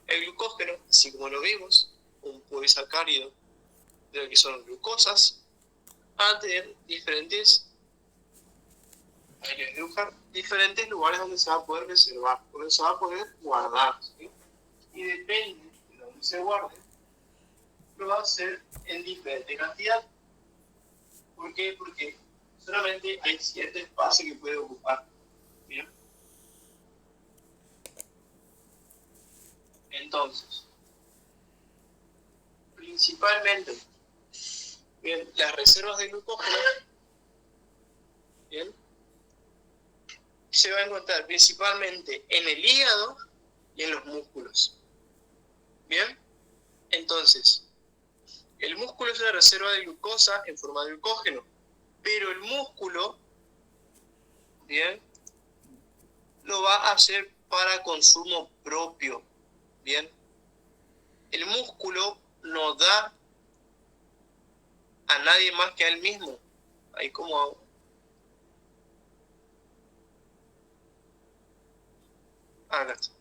El glucógeno, así como lo vimos, un polisacárido de lo que son glucosas, van a tener diferentes lugares donde se va a poder reservar, donde se va a poder guardar, ¿sí? Y depende de donde se guarde, lo va a hacer en diferente cantidad. ¿Por qué? Porque solamente hay cierto espacio que puede ocupar. ¿Bien? Entonces, principalmente, bien, las reservas de glucógeno, bien, se va a encontrar principalmente en el hígado y en los músculos. Bien, entonces, el músculo es una reserva de glucosa en forma de glucógeno, pero el músculo, bien, lo va a hacer para consumo propio. Bien, el músculo no da a nadie más que a él mismo. Ahí como hago. Acá está.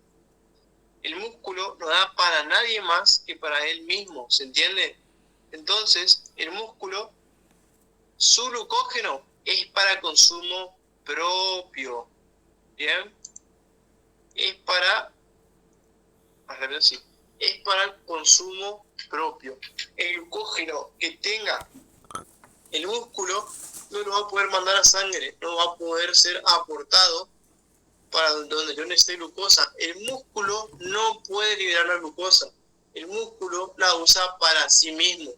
El músculo no da para nadie más que para él mismo, ¿se entiende? Entonces, el músculo, su glucógeno es para consumo propio. ¿Bien? Es para el consumo propio. El glucógeno que tenga el músculo no lo va a poder mandar a sangre, no va a poder ser aportado para donde yo necesite glucosa. El músculo no puede liberar la glucosa, el músculo la usa para sí mismo.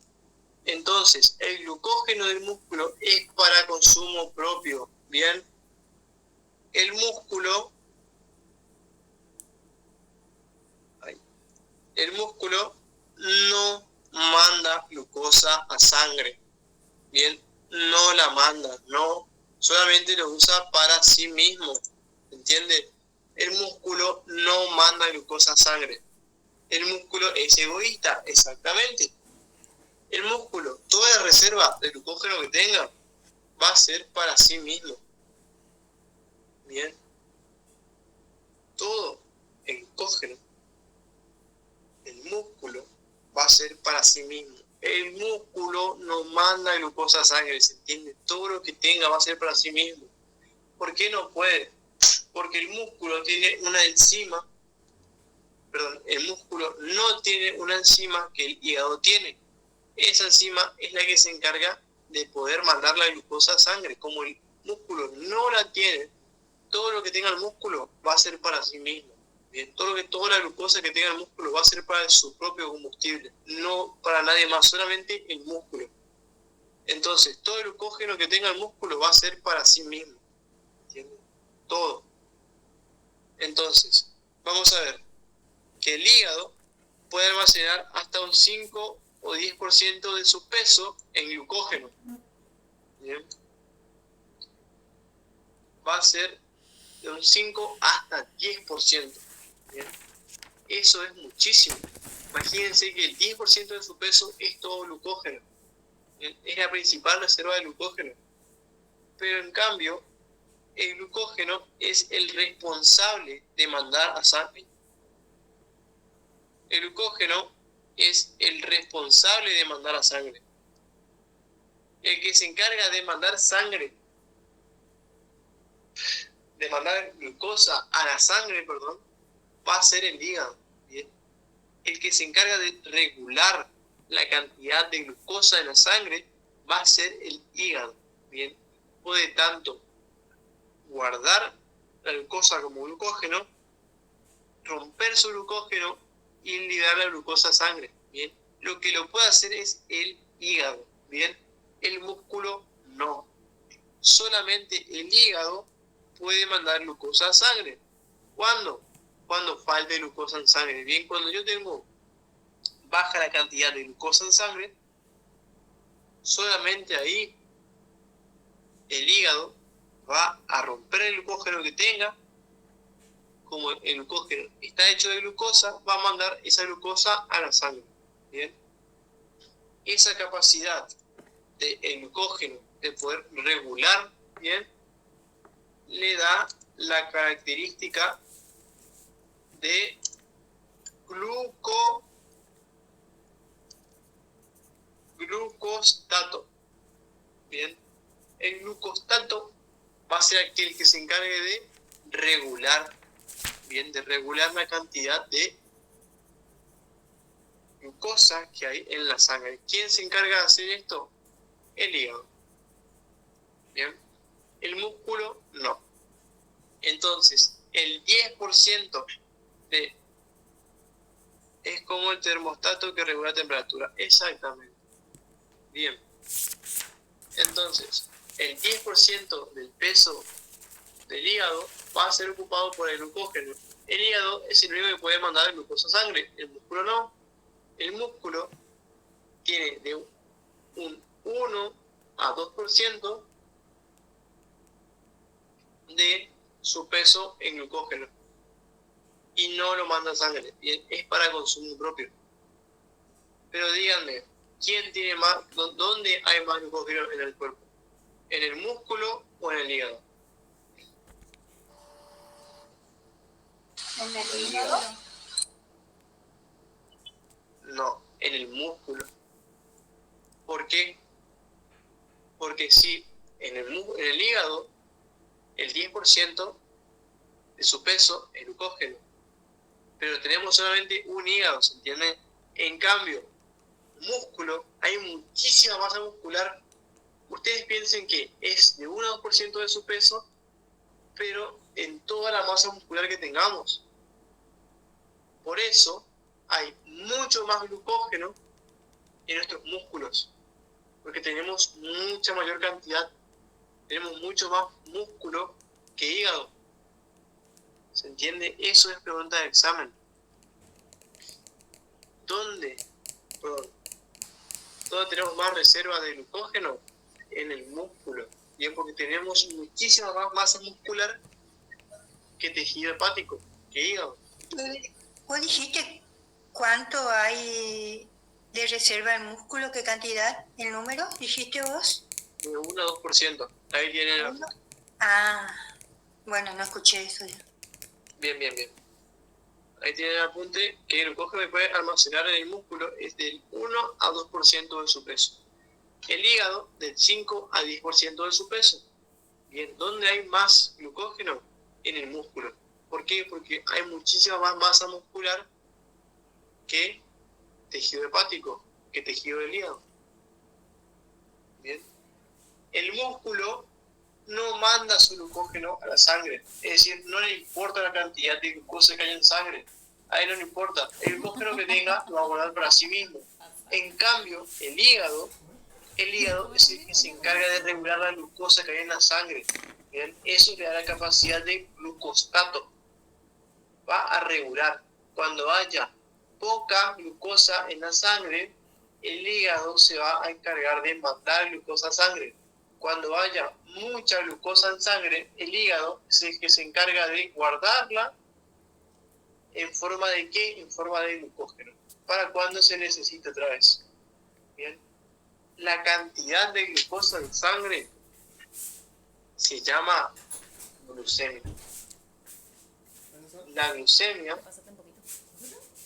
Entonces, el glucógeno del músculo es para consumo propio. Bien, el músculo no manda glucosa a sangre. Bien, no la manda, no, solamente lo usa para sí mismo. ¿Entiende? El músculo no manda glucosa a sangre. El músculo es egoísta, exactamente. El músculo, toda la reserva de glucógeno que tenga, va a ser para sí mismo. Bien. Todo el glucógeno, el músculo, va a ser para sí mismo. El músculo no manda glucosa a sangre, ¿se entiende? Todo lo que tenga va a ser para sí mismo. ¿Por qué no puede? Porque el músculo tiene una enzima, el músculo no tiene una enzima que el hígado tiene. Esa enzima es la que se encarga de poder mandar la glucosa a sangre. Como el músculo no la tiene, todo lo que tenga el músculo va a ser para sí mismo. Bien, toda la glucosa que tenga el músculo va a ser para su propio combustible, no para nadie más, solamente el músculo. Entonces, todo el glucógeno que tenga el músculo va a ser para sí mismo. ¿Entiendes? Todo. Entonces, vamos a ver que el hígado puede almacenar hasta un 5 o 10% de su peso en glucógeno. ¿Bien? Va a ser de un 5 hasta 10%. ¿Bien? Eso es muchísimo. Imagínense que el 10% de su peso es todo glucógeno. ¿Bien? Es la principal reserva de glucógeno. Pero en cambio, el glucógeno es el responsable de mandar a sangre. El glucógeno es el responsable de mandar a sangre. El que se encarga de mandar sangre, de mandar glucosa a la sangre, va a ser el hígado. ¿Bien? El que se encarga de regular la cantidad de glucosa en la sangre va a ser el hígado. ¿Bien? Puede tanto guardar la glucosa como glucógeno, romper su glucógeno y liberar la glucosa a sangre. ¿Bien? Lo que lo puede hacer es el hígado. ¿Bien? El músculo no. Solamente el hígado puede mandar glucosa a sangre. ¿Cuándo? Cuando falte glucosa en sangre. Bien, cuando yo tengo baja la cantidad de glucosa en sangre, solamente ahí el hígado va a romper el glucógeno que tenga. Como el glucógeno está hecho de glucosa, va a mandar esa glucosa a la sangre. ¿Bien? Esa capacidad del glucógeno de poder regular, ¿bien?, le da la característica de glucostato. Bien, el glucostato va a ser aquel que se encargue de regular, bien, de regular la cantidad de glucosa que hay en la sangre. ¿Quién se encarga de hacer esto? El hígado. Bien, el músculo no. Entonces, el 10% de... es como el termostato que regula la temperatura. Exactamente. Bien. Entonces, el 10% del peso del hígado va a ser ocupado por el glucógeno. El hígado es el único que puede mandar glucosa a sangre. El músculo no. El músculo tiene de un 1 a 2% de su peso en glucógeno. Y no lo manda a sangre. Es para consumo propio. Pero díganme, ¿quién tiene más? ¿Dónde hay más glucógeno en el cuerpo? ¿En el músculo o en el hígado? ¿En el hígado? No, en el músculo. ¿Por qué? Porque si en el hígado el 10% de su peso es glucógeno, pero tenemos solamente un hígado, ¿se entiende? En cambio, músculo, hay muchísima masa muscular. Ustedes piensen que es de 1 a 2% de su peso, pero en toda la masa muscular que tengamos. Por eso hay mucho más glucógeno en nuestros músculos, porque tenemos mucha mayor cantidad, tenemos mucho más músculo que hígado. ¿Se entiende? Eso es pregunta de examen. ¿Dónde tenemos más reservas de glucógeno? En el músculo. Bien, porque tenemos muchísima más masa muscular que tejido hepático, que hígado. ¿Vos dijiste cuánto hay de reserva en músculo? ¿Qué cantidad? ¿El número? ¿Dijiste vos? De 1 a 2%. Ahí tienen. Ah, bueno, no escuché eso ya. Bien. Ahí tienen el apunte que el glucógeno puede almacenar en el músculo es del 1 a 2% de su peso. El hígado del 5 a 10% de su peso. Bien, ¿dónde hay más glucógeno? En el músculo. ¿Por qué? Porque hay muchísima más masa muscular que tejido hepático, que tejido del hígado. Bien. El músculo no manda su glucógeno a la sangre. Es decir, no le importa la cantidad de glucosa que hay en sangre. A él no le importa. El glucógeno que tenga lo va a guardar para sí mismo. En cambio, el hígado es el que se encarga de regular la glucosa que hay en la sangre. Bien, eso le da la capacidad de glucostato. Va a regular. Cuando haya poca glucosa en la sangre, el hígado se va a encargar de mandar glucosa a sangre. Cuando haya mucha glucosa en sangre, el hígado es el que se encarga de guardarla en forma de ¿qué? En forma de glucógeno. ¿Para cuando se necesite otra vez? Bien. La cantidad de glucosa en sangre se llama glucemia. La glucemia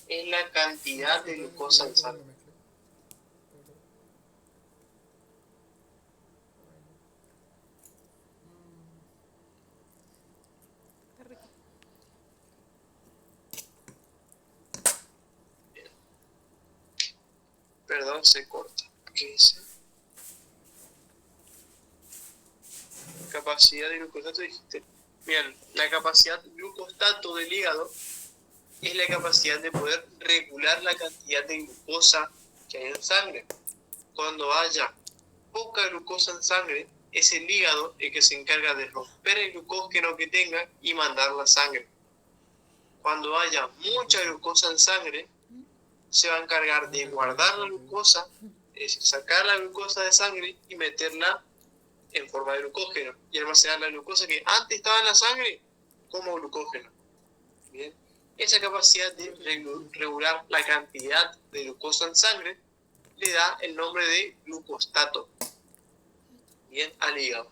es la cantidad de glucosa en sangre. Bien. Perdón, se corta. ¿Qué dice? Capacidad de glucostato, dijiste. Bien, la capacidad glucostato del hígado es la capacidad de poder regular la cantidad de glucosa que hay en sangre. Cuando haya poca glucosa en sangre, es el hígado el que se encarga de romper el glucógeno que tenga y mandarla a sangre. Cuando haya mucha glucosa en sangre, se va a encargar de guardar la glucosa, es decir, sacar la glucosa de sangre y meterla en forma de glucógeno y almacenar la glucosa que antes estaba en la sangre como glucógeno. Bien. Esa capacidad de regular la cantidad de glucosa en sangre le da el nombre de glucostato. Bien, al hígado.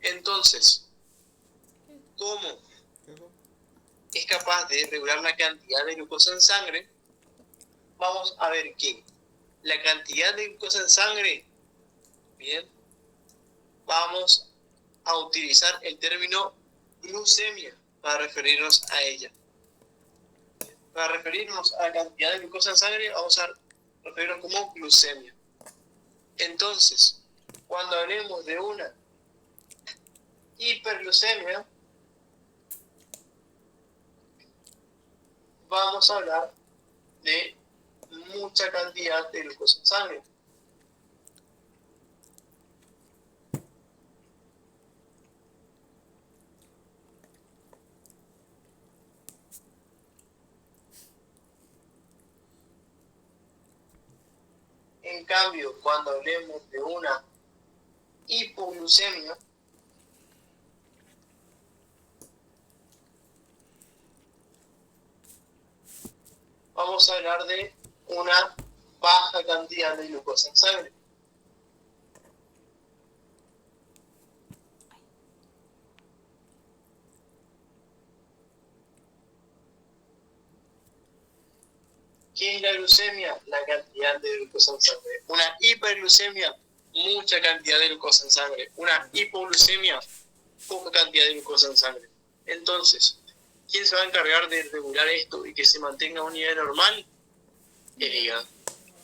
Entonces, ¿cómo es capaz de regular la cantidad de glucosa en sangre? Vamos a ver que la cantidad de glucosa en sangre Bien, vamos a utilizar el término glucemia para referirnos a ella. Para referirnos a la cantidad de glucosa en sangre, vamos a referirnos como glucemia. Entonces, cuando hablemos de una hiperglucemia, vamos a hablar de mucha cantidad de glucosa en sangre. En cambio, cuando hablemos de una hipoglucemia, vamos a hablar de una baja cantidad de glucosa en sangre. ¿Qué es la glucemia? La cantidad de glucosa en sangre. Una hiperglucemia, mucha cantidad de glucosa en sangre. Una hipoglucemia, poca cantidad de glucosa en sangre. Entonces, ¿quién se va a encargar de regular esto y que se mantenga a un nivel normal? El hígado.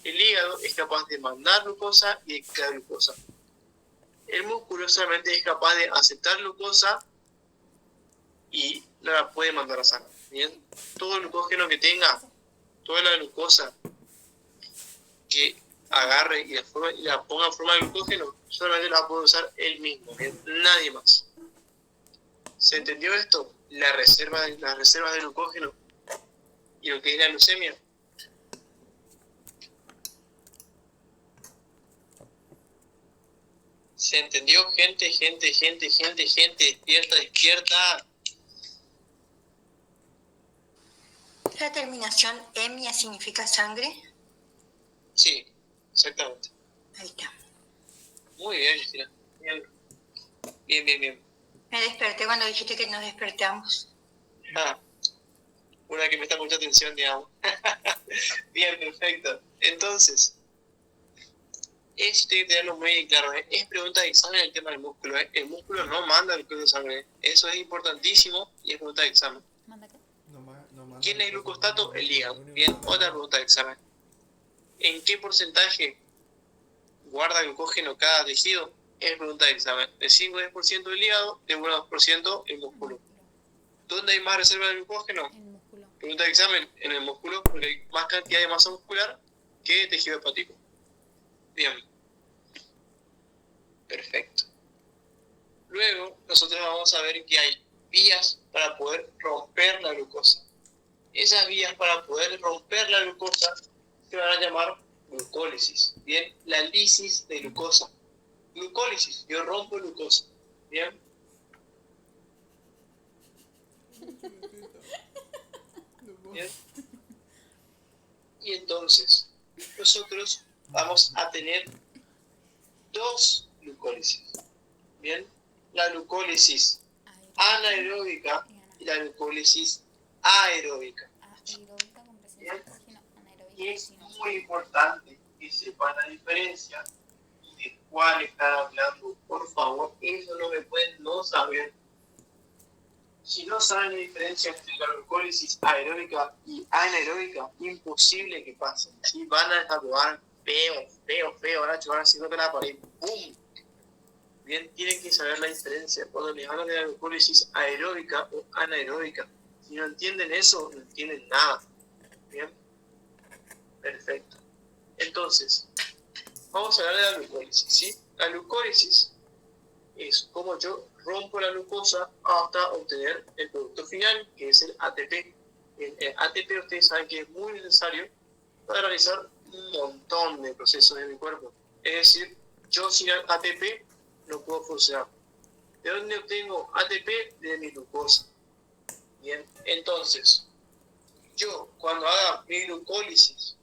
El hígado es capaz de mandar glucosa y de quitar glucosa. El músculo solamente es capaz de aceptar glucosa y no la puede mandar a sangre. Bien, todo el glucógeno que tenga, toda la glucosa que agarre y la ponga en forma de glucógeno, solamente la puede usar él mismo, ¿bien? Nadie más. ¿Se entendió esto? Las reservas de glucógeno y lo que es la glucemia. ¿Se entendió, gente? Despierta. La terminación hemia significa sangre. Sí, exactamente. Ahí está. Muy bien, Cristina. Bien. Me desperté cuando dijiste que nos despertamos. Una que me está mucha atención, digamos. Bien, perfecto. Entonces, esto hay que tenerlo muy claro. Es pregunta de examen el tema del músculo. El músculo no manda el glucosa de sangre. Eso es importantísimo y es pregunta de examen. ¿Quién es el glucostato? El hígado. Bien, otra pregunta de examen. ¿En qué porcentaje guarda glucógeno cada tejido? Es pregunta de examen. De 5 a 10% del hígado, de 1 a 2% el músculo. ¿Dónde hay más reserva de glucógeno? El músculo. Pregunta de examen. En el músculo, porque hay más cantidad de masa muscular que tejido hepático. Bien. Perfecto. Luego, nosotros vamos a ver que hay vías para poder romper la glucosa. Esas vías para poder romper la glucosa se van a llamar glucólisis. Bien, la lisis de glucosa. Glucólisis, yo rompo glucosa. Bien. Bien. Y entonces, nosotros vamos a tener dos glucólisis. Bien, la glucólisis anaeróbica y la glucólisis aeróbica. Aeróbica con presencia de oxígeno, anaeróbica Y es sin muy importante que sepan la diferencia y de cuál están hablando. Por favor, eso no me pueden no saber. Si no saben la diferencia entre la glucólisis aeróbica y anaeróbica, imposible que pasen. ¿Sí? Van a desarrollar feo, van a chocar así contra la pared. ¡Bum! Bien, tienen que saber la diferencia cuando les hablan de la glucólisis aeróbica o anaeróbica. Si no entienden eso, no entienden nada. Bien, perfecto. Entonces, vamos a hablar de la glucólisis, ¿sí? La glucólisis es como yo rompo la glucosa hasta obtener el producto final, que es el ATP. El ATP ustedes saben que es muy necesario para realizar un montón de procesos en mi cuerpo. Es decir, yo sin ATP no puedo funcionar. ¿De dónde obtengo ATP? De mi glucosa. Bien, entonces, yo cuando haga mi glucólisis